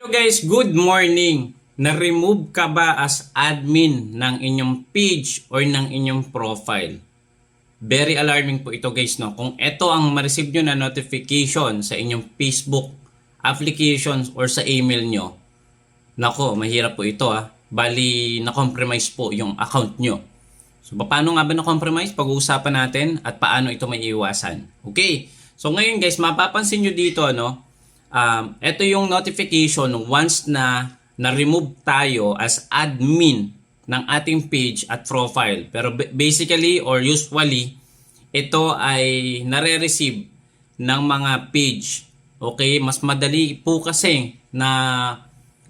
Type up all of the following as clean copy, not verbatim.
So guys, good morning. Na-remove ka ba as admin ng inyong page or ng inyong profile? Very alarming po ito guys, no? Kung ito ang ma-receive nyo na notification sa inyong Facebook applications or sa email nyo, nako, mahirap po ito Bali, na-compromise po yung account nyo. So, paano nga ba na-compromise? Pag-uusapan natin at paano ito may iwasan. Okay. So, ngayon guys, mapapansin nyo dito, ito yung notification once na na-remove tayo as admin ng ating page at profile. Pero basically or usually, ito ay nare-receive ng mga page. Okay? Mas madali po kasi na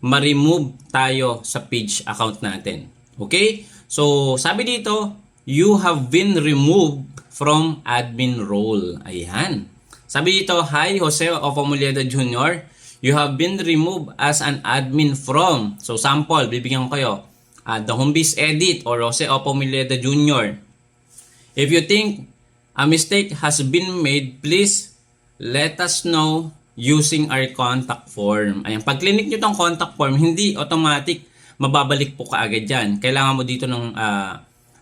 ma-remove tayo sa page account natin. Okay? So, sabi dito, you have been removed from admin role. Ayan. Sabi dito, hi Jose Ofamuleda Jr. You have been removed as an admin from. So, sample, bibigyan ko kayo. The Homebase Edit or Jose Ofamuleda Jr. If you think a mistake has been made, please let us know using our contact form. Ayan, pag clinic nyo tong contact form, hindi automatic mababalik po kaagad yan. Kailangan mo dito ng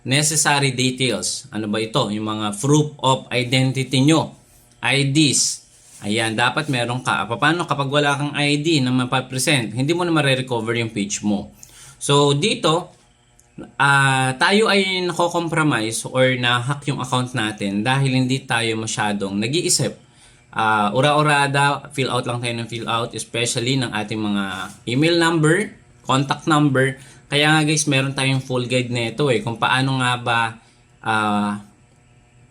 necessary details. Ano ba ito? Yung mga proof of identity nyo. IDs. Ayan, dapat meron ka. Paano kapag wala kang ID na mapapresent? Hindi mo na ma-recover yung page mo. So, dito, tayo ay nako-compromise or na-hack yung account natin dahil hindi tayo masyadong nag-iisip. Ura-urada, fill out lang tayo ng fill out, especially ng ating mga email number, contact number. Kaya nga guys, meron tayong full guide nito kung paano nga ba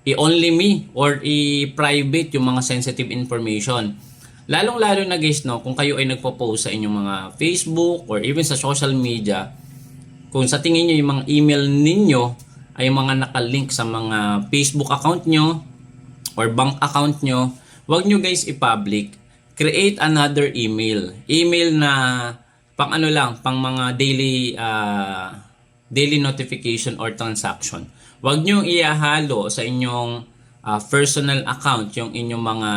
i-only me or i-private yung mga sensitive information. Lalong-lalo na guys, kung kayo ay nagpo-post sa inyong mga Facebook or even sa social media, kung sa tingin nyo yung mga email ninyo ay mga nakalink sa mga Facebook account nyo or bank account nyo, huwag nyo guys i-public. Create another email. Email na pang pang mga daily notification or transaction. Huwag nyo ihalo sa inyong personal account yung inyong mga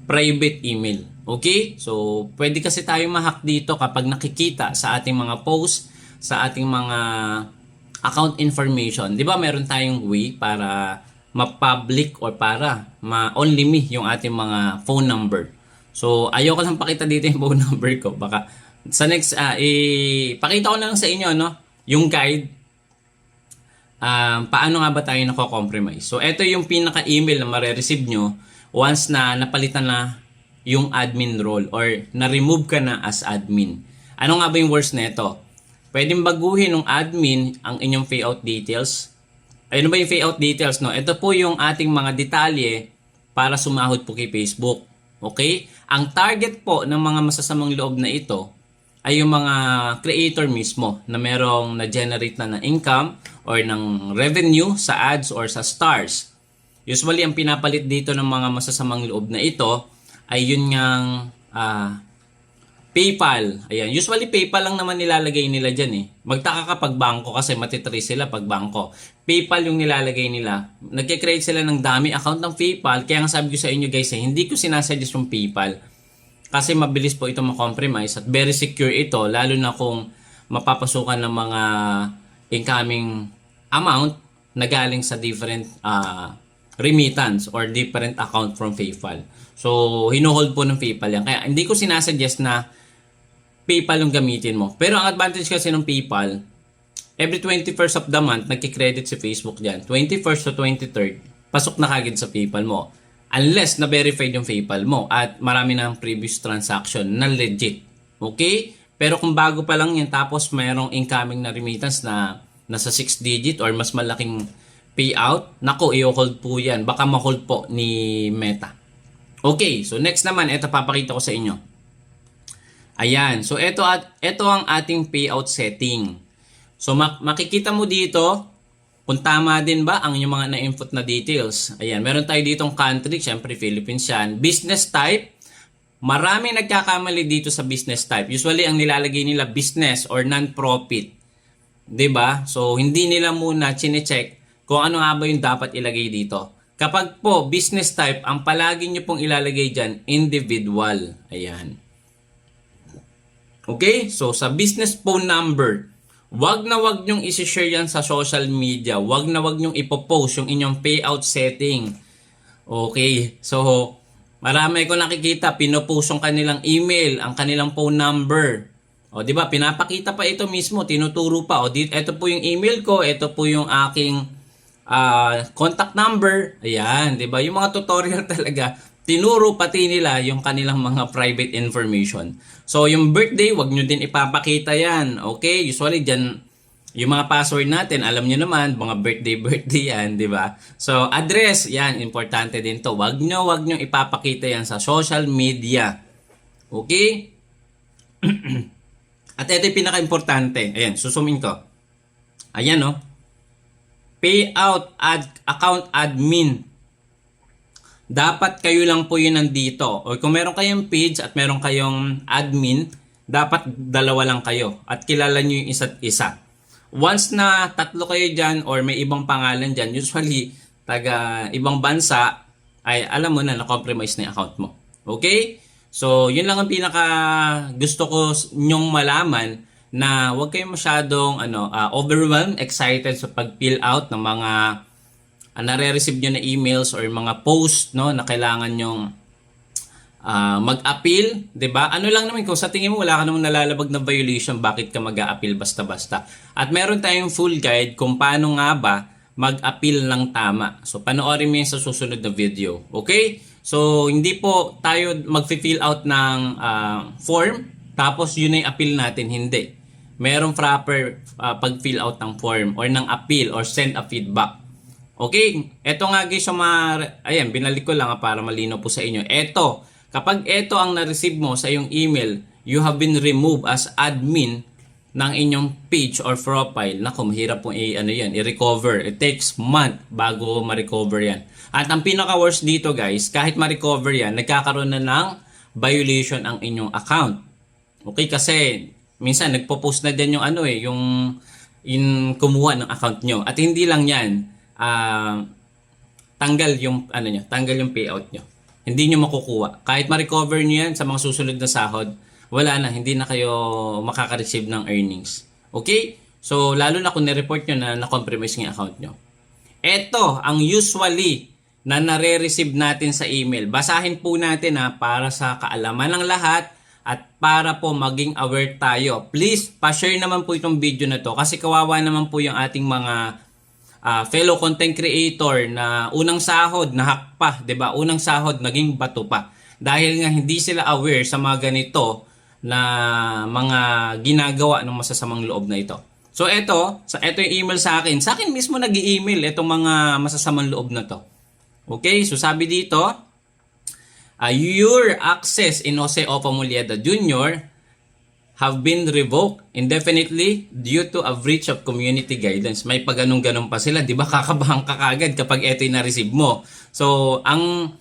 private email. Okay? So, pwede kasi tayo ma-hack dito kapag nakikita sa ating mga post, sa ating mga account information. Di ba meron tayong way para ma-public or para ma-only me yung ating mga phone number. So, ayoko lang pakita dito yung phone number ko. Baka sa next, ipakita ko na lang sa inyo, yung guide. Paano nga ba tayo nako-compromise? So, ito yung pinaka-email na mare-receive nyo once na napalitan na yung admin role or na-remove ka na as admin. Ano nga ba yung worst nito? Pwedeng baguhin ng admin ang inyong payout details. Ano ba yung payout details? Ito po yung ating mga detalye para sumahod po kay Facebook. Okay? Ang target po ng mga masasamang loob na ito ay yung mga creator mismo na merong na-generate na ng income or ng revenue sa ads or sa stars. Usually, ang pinapalit dito ng mga masasamang loob na ito ay yun ngang PayPal. Ayan. Usually, PayPal lang naman nilalagay nila dyan Magtaka ka pag bangko kasi matitrace sila pag bangko. PayPal yung nilalagay nila. Nagkikreate sila ng dami account ng PayPal. Kaya nga sabi ko sa inyo guys, hindi ko sinasuggest yung PayPal. Kasi mabilis po ito ma-compromise at very secure ito. Lalo na kung mapapasukan ng mga incoming amount na galing sa different remittance or different account from PayPal. So, hinuhold po ng PayPal yan. Kaya hindi ko sinasuggest na PayPal yung gamitin mo. Pero ang advantage kasi ng PayPal, every 21st of the month, nagkikredit si Facebook dyan. 21st to 23rd, pasok na kagad sa PayPal mo. Unless na-verified yung PayPal mo at marami na ang previous transaction na legit. Okay? Pero kung bago pa lang yan tapos mayroong incoming na remittance na nasa 6 digit or mas malaking payout, nako, i-hold po yan. Baka ma-hold po ni Meta. Okay, so next naman, ito papakita ko sa inyo. Ayan, so ito ang ating payout setting. So makikita mo dito kung tama din ba ang inyong mga na-input na details. Ayan, meron tayo ditong country, syempre Philippines yan. Business type, maraming nagkakamali dito sa business type. Usually ang nilalagay nila business or non-profit. 'Di ba? So hindi nila muna chine-check kung ano nga ba yung dapat ilagay dito. Kapag po business type, ang palagi nyo pong ilalagay dyan, individual. Ayan. Okay? So, sa business phone number, wag na wag nyong isi-share yan sa social media. Wag na wag nyong ipopost yung inyong payout setting. Okay? So, marami ko nakikita, pinopost yung kanilang email, ang kanilang phone number. O, di ba? Pinapakita pa ito mismo, tinuturo pa. O, ito po yung email ko, ito po yung aking contact number. Ayan, di ba? Yung mga tutorial talaga, tinuro pati nila yung kanilang mga private information. So, yung birthday, wag nyo din ipapakita yan. Okay? Usually, dyan, yung mga password natin, alam nyo naman, mga birthday yan, di ba? So, address, yan, importante din to. Wag nyo ipapakita yan sa social media. Okay? At ito yung pinaka-importante. Ayan, susumin ko. Ayan, no? Payout account admin. Dapat kayo lang po yun nandito. O kung meron kayong page at meron kayong admin, dapat dalawa lang kayo. At kilala nyo yung isa't isa. Once na tatlo kayo dyan or may ibang pangalan dyan, usually taga ibang bansa, ay alam mo na na-compromise na yung account mo. Okay? So, yun lang ang pinaka gusto ko nyong malaman, na huwag kayong masyadong overwhelmed, excited sa pag-fill out ng mga nare-receive nyo na emails or mga post, no, na kailangan nyong mag-appeal, 'di ba? Ano lang naman, kung sa tingin mo wala ka namang nalalabag na violation, bakit ka mag-a-appeal basta-basta? At meron tayong full guide kung paano nga ba mag-appeal ng tama. So panoorin mo 'yan sa susunod na video. Okay? So hindi po tayo mag-fill out ng form tapos yun ay appeal natin, hindi. Merong proper pag-fill out ng form or ng appeal or send a feedback. Okay, eto nga guys, ayan, binalik ko lang para malinaw po sa inyo. Eto, kapag eto ang na-receive mo sa iyong email, you have been removed as admin ng inyong page or profile. Naku, mahirap po i-recover. It takes month bago ma-recover yan. At ang pinaka-worst dito guys, kahit ma-recover yan, nagkakaroon na ng violation ang inyong account. Okay, kasi minsan nagpo-post na din yung yung kumuha ng account nyo. At hindi lang yan, tanggal yung tanggal yung payout nyo. Hindi nyo makukuha. Kahit ma-recover nyo yan sa mga susunod na sahod, wala na, hindi na kayo makaka-receive ng earnings. Okay? So, lalo na kung ni-report nyo na na-compromise ng account nyo. Ito, ang usually na nare-receive natin sa email. Basahin po natin para sa kaalaman ng lahat at para po maging aware tayo. Please, pa-share naman po itong video na to kasi kawawa naman po yung ating mga fellow content creator na unang sahod nahak pa, 'di ba? Unang sahod naging bato pa. Dahil nga hindi sila aware sa mga ganito na mga ginagawa ng masasamang loob na ito. So ito yung email sa akin. Sa akin mismo nag-i-email itong mga masasamang loob na to. Okay? So sabi dito, your access in Jose Opo Mulieda Jr. have been revoked indefinitely due to a breach of community guidelines. May pag-ganun-ganun pa sila. Di ba kakabahan ka kagad kapag ito yung na-receive mo. So, ang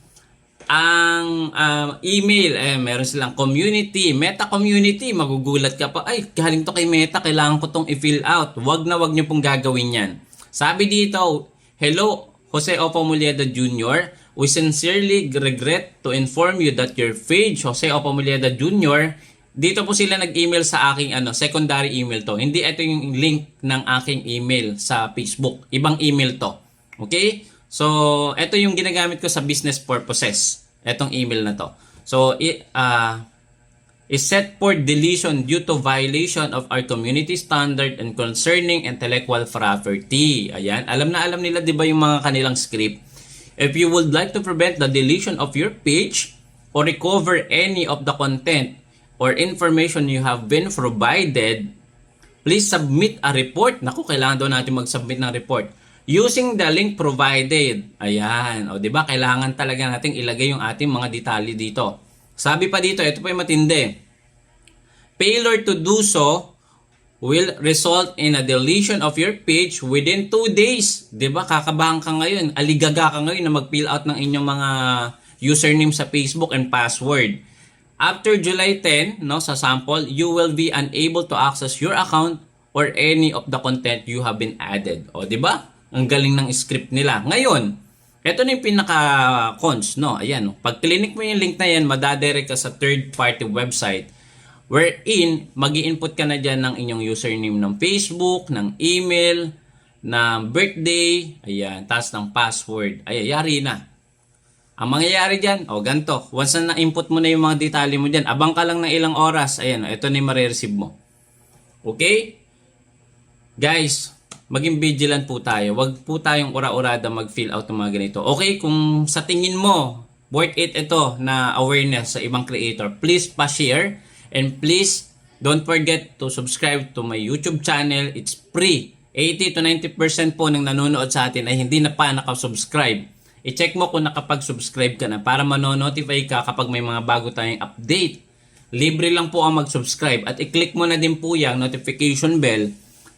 email, meron silang community, Meta community. Magugulat ka pa, ay, galing to kay Meta, kailangan ko tong i-fill out. Wag na wag nyo pong gagawin yan. Sabi dito, hello, Jose Opo Mulieda Jr. We sincerely regret to inform you that your page, Jose Opo Mulieda Jr., dito po sila nag-email sa aking secondary email to. Hindi ito yung link ng aking email sa Facebook. Ibang email to. Okay? So, ito yung ginagamit ko sa business purposes. Itong email na to. So, is set for deletion due to violation of our community standard and concerning intellectual property. Ayan. Alam nila, di ba, yung mga kanilang script? If you would like to prevent the deletion of your page or recover any of the content or information you have been provided, please submit a report. Naku, kailangan daw natin mag-submit ng report using the link provided. Ayan. O, diba? Kailangan talaga nating ilagay yung ating mga detalye dito. Sabi pa dito, ito pa yung matindi. Failure to do so will result in a deletion of your page within 2 days. Diba? Kakabahan ka ngayon. Aligaga ka ngayon na mag-fill out ng inyong mga username sa Facebook and password. After July 10, sa sample, you will be unable to access your account or any of the content you have been added. O, di ba? Ang galing ng script nila. Ngayon, ito na yung pinaka-cons, Ayan, pag clinic mo yung link na yan, madadirect ka sa third-party website wherein mag-i-input ka na dyan ng inyong username ng Facebook, ng email, ng birthday, ayan, taas ng password. Ay, yari na. Ang mangyayari dyan, ganito. Once na na-input mo na yung mga detalye mo dyan, abang ka lang ng ilang oras, ayan, ito na yung marireceive mo. Okay? Guys, maging vigilant po tayo. Huwag po tayong ura-urada mag-fill out ng mga ganito. Okay, kung sa tingin mo, worth it ito na awareness sa ibang creator, please pa-share and please don't forget to subscribe to my YouTube channel. It's free. 80 to 90% po ng nanonood sa atin ay hindi na pa nakasubscribe. I-check mo kung nakapag-subscribe ka na para mano-notify ka kapag may mga bago tayong update. Libre lang po ang mag-subscribe at i-click mo na din po yung notification bell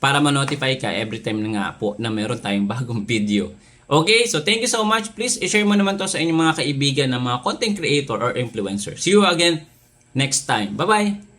para ma-notify ka every time na nga po na meron tayong bagong video. Okay, so thank you so much. Please i-share mo naman to sa inyong mga kaibigan na mga content creator or influencer. See you again next time. Bye-bye!